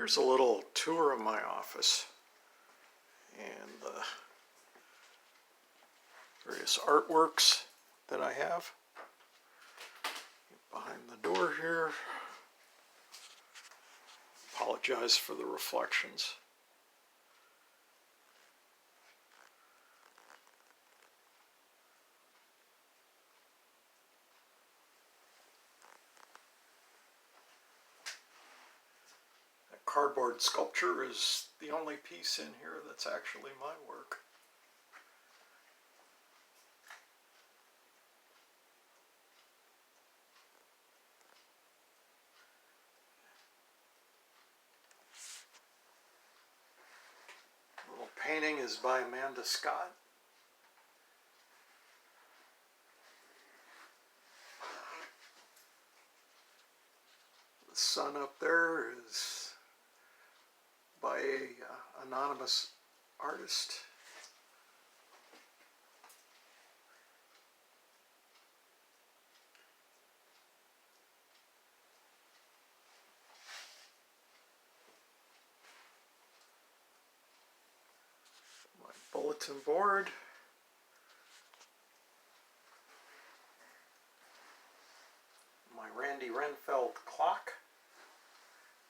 Here's a little tour of my office and the various artworks that I have. Behind the door here. Apologize for the reflections. That cardboard sculpture is the only piece in here that's actually my work. The little painting is by Amanda Scott. The sun up there is by a anonymous artist. My bulletin board. My Randy Renfeld clock.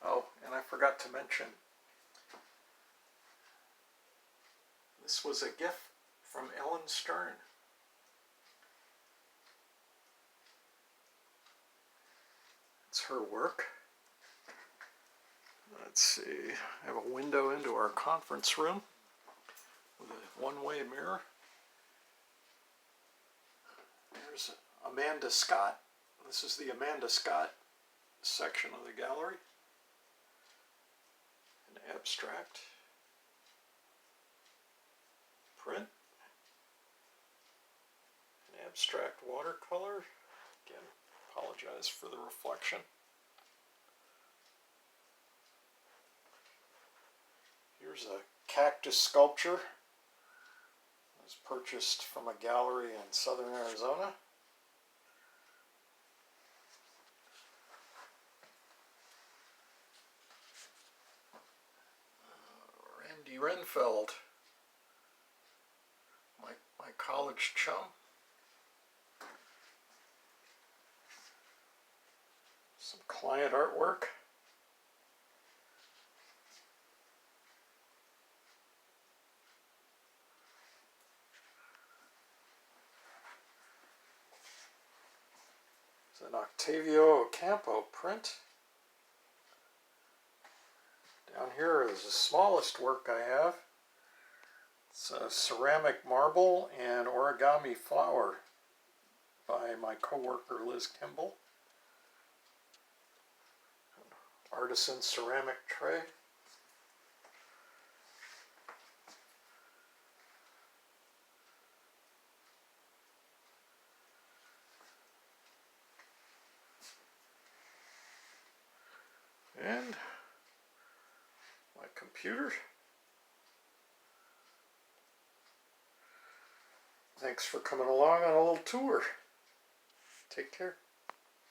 Oh, and I forgot to mention, this was a gift from Ellen Stern. It's her work. Let's see, I have a window into our conference room with a one-way mirror. There's Amanda Scott. This is the Amanda Scott section of the gallery. An abstract. Print. An abstract watercolor. Again, apologize for the reflection. Here's a cactus sculpture. It was purchased from a gallery in southern Arizona. Randy Renfeld, my college chum. Some client artwork. It's an Octavio Ocampo print. Down here is the smallest work I have. It's a ceramic marble and origami flower by my coworker Liz Kimball. An artisan ceramic tray. And my computer. Thanks for coming along on a little tour. Take care.